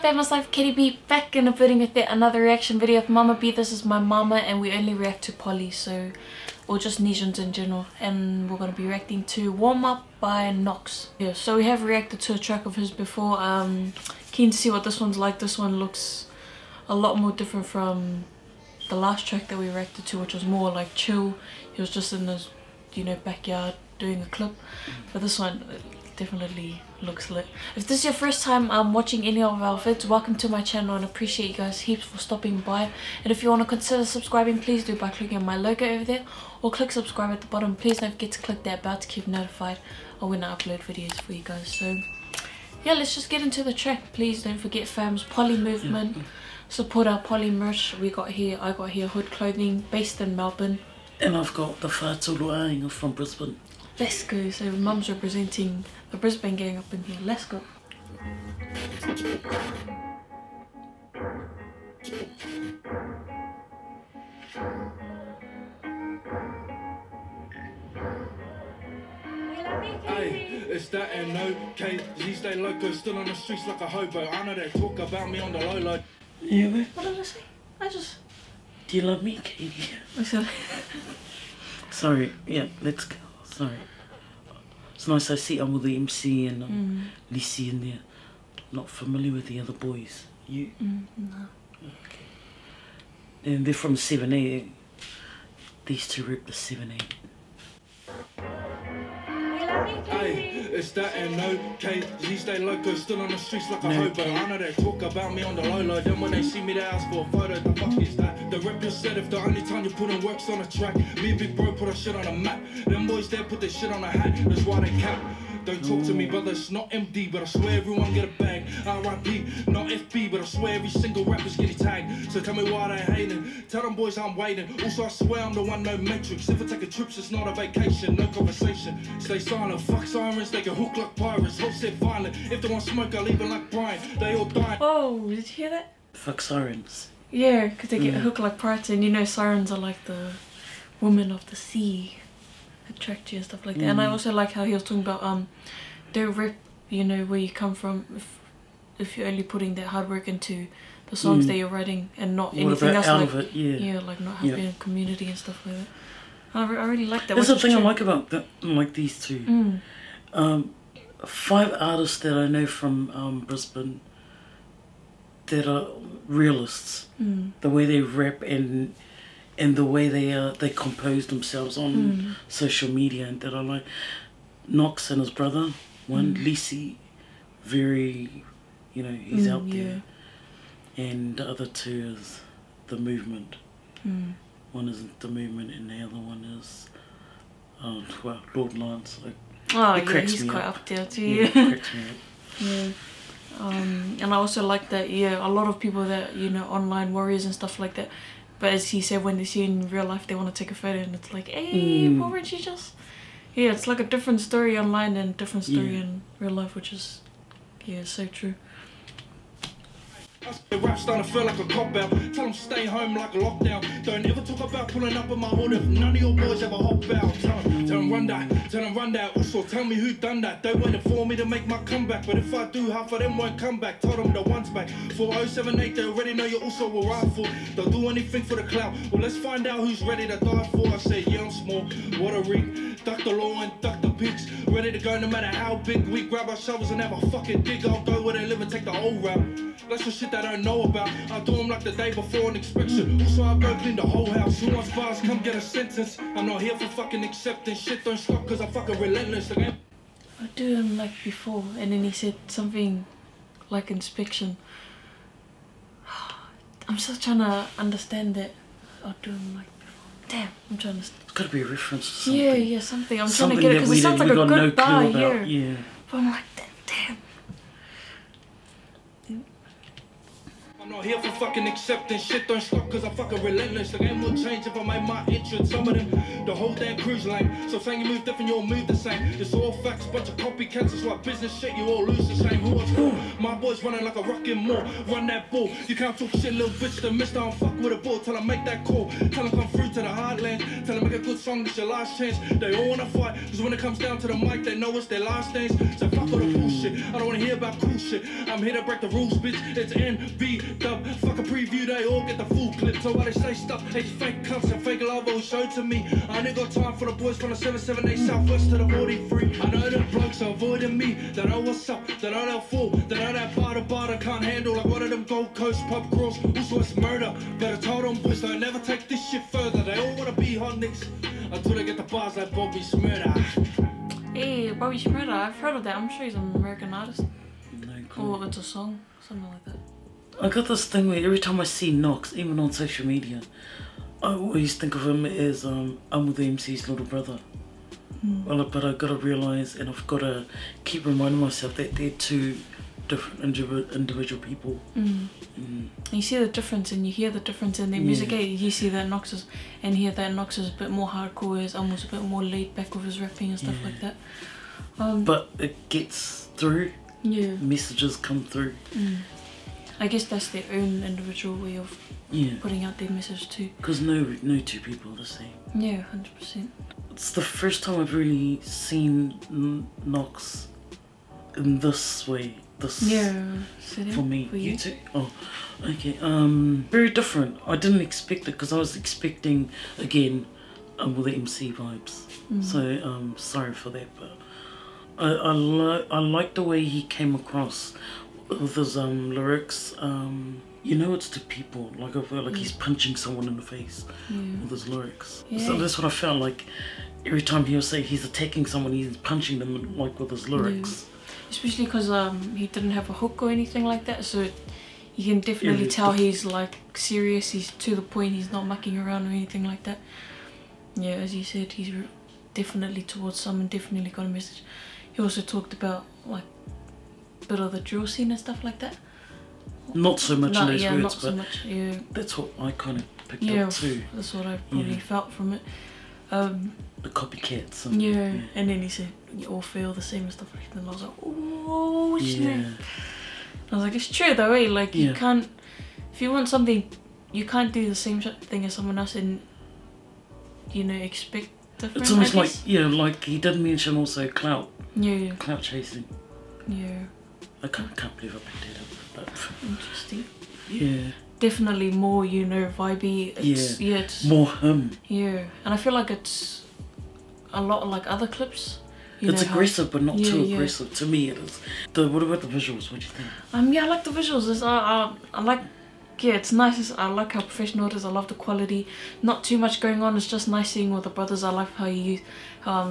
famous life, Kitty B back in the building with another reaction video of Mama B. This is my mama and we only react to Polly, so or just Nesians in general, and we're gonna be reacting to Warm Up by Nox. Yeah, so we have reacted to a track of his before. Keen to see what this one's like. This one looks a lot more different from the last track that we reacted to, which was more like chill. He was just in his, you know, backyard doing a clip. But this one definitely looks lit. If this is your first time watching any of our vids, welcome to my channel and appreciate you guys heaps for stopping by. And if you want to consider subscribing, please do by clicking on my logo over there or click subscribe at the bottom. Please don't forget to click that bell to keep notified of when I upload videos for you guys. So yeah, let's just get into the track. Please don't forget, fams, Polly movement. Support our Polly merch. I got here Hood Clothing, based in Melbourne. And I've got the Whāturu from Brisbane. Let's go. So mum's representing the Brisbane gang up in here. Let's go. Hey, it's that and no case. He stay loco, still on the streets like a hobo. I know they talk about me on the low low. Yeah, man. What did I say? Do you love me, Katie? I said. Sorry, yeah, let's go. Sorry. It's nice I see I'm with the MC and Lissy in there. Not familiar with the other boys. You? No. Okay. And they're from 7A. These two rip the 7A. Hey, it's that and no case. He stay loco, still on the streets like a hobo. I know they talk about me on the low low. Then when they see me, they ask for a photo. The fuck is that? The rep just said if the only time you put in work's on the track. Me and Big Bro put our shit on the map. Them boys there put their shit on the hat. That's why they cap. Don't talk to me, brother, it's not MD, but I swear everyone get a bag. R.I.P., not FB, but I swear every single rapper's getting tagged. So tell me why they hating. Tell them boys I'm waiting. Also, I swear I'm the one, no metrics. If I take a trip, it's not a vacation, no conversation. Stay silent, fuck sirens, they can hook like pirates. Hope said violent. If they want smoke, I leave it like Brian. They all die. Oh, did you hear that? Fuck sirens. Yeah, because they get hooked like pirates, and you know sirens are like the women of the sea. Attract you and stuff like that. And I also like how he was talking about don't rip, you know, where you come from if you're only putting that hard work into the songs that you're writing and not anything else, out like of it, yeah, like not having a community and stuff like that. I really like that. That's the thing I like about like these two. 5 artists that I know from Brisbane that are realists. The way they rap and the way they compose themselves on social media, and that I like. Nox and his brother, one, Lissy, very, you know, he's out there. And the other two is The Movement. One is The Movement and the other one is, well, Lord Lance. Like, oh yeah, he's quite up there too. Yeah, it cracks me up. Yeah. And I also like that, a lot of people that, you know, online warriors and stuff like that, but as he said, when they see it in real life, they want to take a photo, and it's like, hey, what would you just... Yeah, it's like a different story online and different story in real life, which is, so true. The rap starting to feel like a cop-out. Tell them stay home like a lockdown. Don't ever talk about pulling up in my hood if none of your boys ever hop out. Tell them run that. Also tell me who done that. They waiting for me to make my comeback, but if I do, half of them won't come back. Tell them the ones back. 4078, they already know you also a rifle. They'll do anything for the clout. Well, let's find out who's ready to die for. I say, yeah, I'm small. What a rig. Duck the law and duck the pigs. Ready to go no matter how big. We grab our shovels and have a fucking dig. I'll go where they live and take the whole route. That's the shit that I don't know about. I do them like the day before an inspection. Also, I go clean the whole house. Who wants bars? Come get a sentence. I'm not here for fucking accepting shit. Don't stop cause I'm fucking relentless. I do them like before, and then he said something like inspection. I'm still trying to understand that. I'll do them like before. Damn, I'm trying to... It's got to be a reference to something. Yeah, something. I'm trying to get it because it sounds like a good bar, yeah. But I'm like, damn. I'm not here for fucking accepting shit, don't stop cause I'm fucking relentless. The game will change if I make my entrance. Some of them, the whole damn cruise line. So saying you move different, you all move the same. It's all facts, bunch of copycats, it's like business shit, you all lose the same. Who wants more? My boys running like a rocking more. Run that ball, you can't talk shit, little bitch, the mister, I don't fuck with a ball. Tell them make that call, tell them come through to the heartland. Tell them make a good song, this your last chance. They all wanna fight, cause when it comes down to the mic, they know it's their last dance. So fuck all the bullshit, I don't wanna hear about cool shit. I'm here to break the rules, bitch, it's NB dub. Fuck a preview, they all get the full clip. So why they say stuff, it's fake cunts and fake love all show to me. I ain't got time for the boys from the 778 Southwest to the 43. I know them blokes are avoiding me, they know what's up, they know they'll fall, they know that bar to bar they can't handle. Like one of them Gold Coast pub crawls, also it's murder. Better tell them boys, they'll never take this shit further. They all wanna be hot niggas until they get the bars like Bobby Shmurda. Hey, Bobby Shmurda, I've heard of that. I'm sure he's an American artist. No clue. Or it's a song, something like that. I got this thing where every time I see Knox, even on social media, I always think of him as Amu the MC's little brother. Well, but I've got to realise, and I've got to keep reminding myself that they're two different individual people. And you see the difference, and you hear the difference in their music. You see that Knox is, and hear that Knox is a bit more hardcore, whereas Amu's a bit more laid back with his rapping and stuff like that. But it gets through. Yeah. Messages come through. I guess that's their own individual way of putting out their message too. Because no two people are the same. Yeah, 100%. It's the first time I've really seen Knox in this way. For me. For you too? Oh, okay. Very different. I didn't expect it because I was expecting, again, with the MC vibes. So, sorry for that, but I like the way he came across with his lyrics. You know, it's to people. Like I feel like he's punching someone in the face with his lyrics. So that's what I felt like. Every time he'll say he's attacking someone, he's punching them like with his lyrics. Especially because he didn't have a hook or anything like that, so you can definitely tell he's like serious. He's to the point. He's not mucking around or anything like that. Yeah, as you said, he's definitely towards someone. Definitely got a message. He also talked about like a bit of the drill scene and stuff like that. Not so much in those words, not so but much, that's what I kind of picked up too. That's what I probably felt from it. The copycats. And, and then he said, you all feel the same and stuff like that. And I was like, oh, snap. I was like, it's true though, eh? Like, you can't, if you want something, you can't do the same thing as someone else and, you know, expect different. It's almost like, like he did mention also clout. Clout chasing. I can't believe I picked that up. But interesting. Yeah. Definitely more, you know, vibey. It's, it's more him. Yeah, and I feel like it's a lot like other clips. It's aggressive, but not too aggressive. To me, it is. What about the visuals? What do you think? Yeah, I like the visuals. I like. Yeah, it's nice. I like how professional it is. I love the quality. Not too much going on. It's just nice seeing with the brothers. I like how you use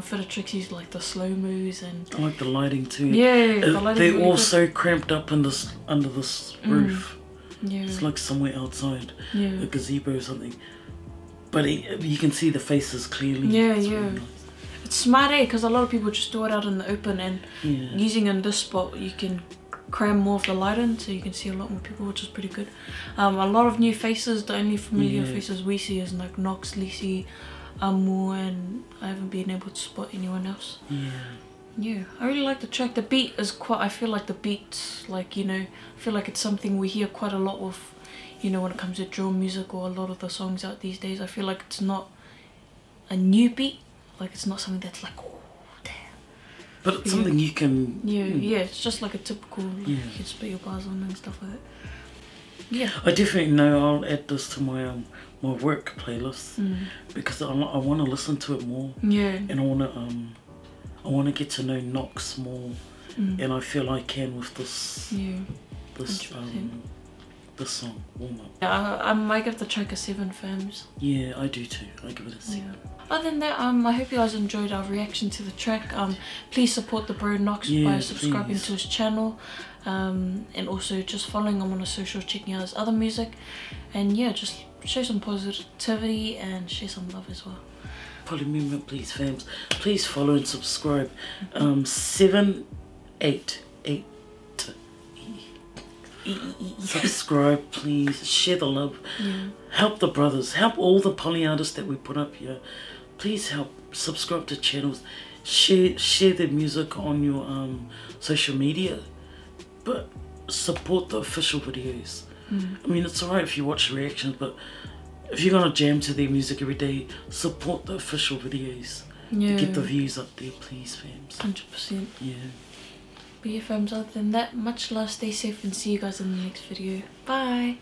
Fitter Tricks use like the slow moves and. I like the lighting too. Yeah, the lighting. They're all so cramped up in this under this roof. Yeah. It's like somewhere outside, a gazebo or something. But you can see the faces clearly. It's really nice. It's smart, because a lot of people just do it out in the open, and using in this spot, you can cram more of the light in, so you can see a lot more people, which is pretty good. A lot of new faces. The only familiar faces we see is like Knox, Lisi, Amu, and I haven't been able to spot anyone else. Yeah, I really like the track. The beat is quite, I feel like the beat, like, you know, I feel like it's something we hear quite a lot with, you know, when it comes to drill music or a lot of the songs out these days. I feel like it's not a new beat, like it's not something that's like, oh, damn. But it's something you can... Yeah, it's just like a typical, like, you can spit your bars on and stuff like that. Yeah. I definitely know I'll add this to my my work playlist because I want to listen to it more. And I want to get to know Knox more, and I feel I can with this this song, Warm Up. Yeah, I might give the track a 7 fams. Yeah, I do too. I give it a 7. Other than that, I hope you guys enjoyed our reaction to the track. Please support the bro Knox by subscribing to his channel, and also just following him on the socials, checking out his other music, and just show some positivity and share some love as well. Follow me, please, fams. Please follow and subscribe. 788. Subscribe, please. Share the love. Yeah. Help the brothers. Help all the poly artists that we put up here. Please help. Subscribe to channels. Share their music on your social media. But support the official videos. I mean, it's alright if you watch reactions, but if you're gonna jam to their music every day, support the official videos to get the views up there, please, fams. 100%. Yeah. But yeah, fams, other than that, much love, stay safe, and see you guys in the next video. Bye!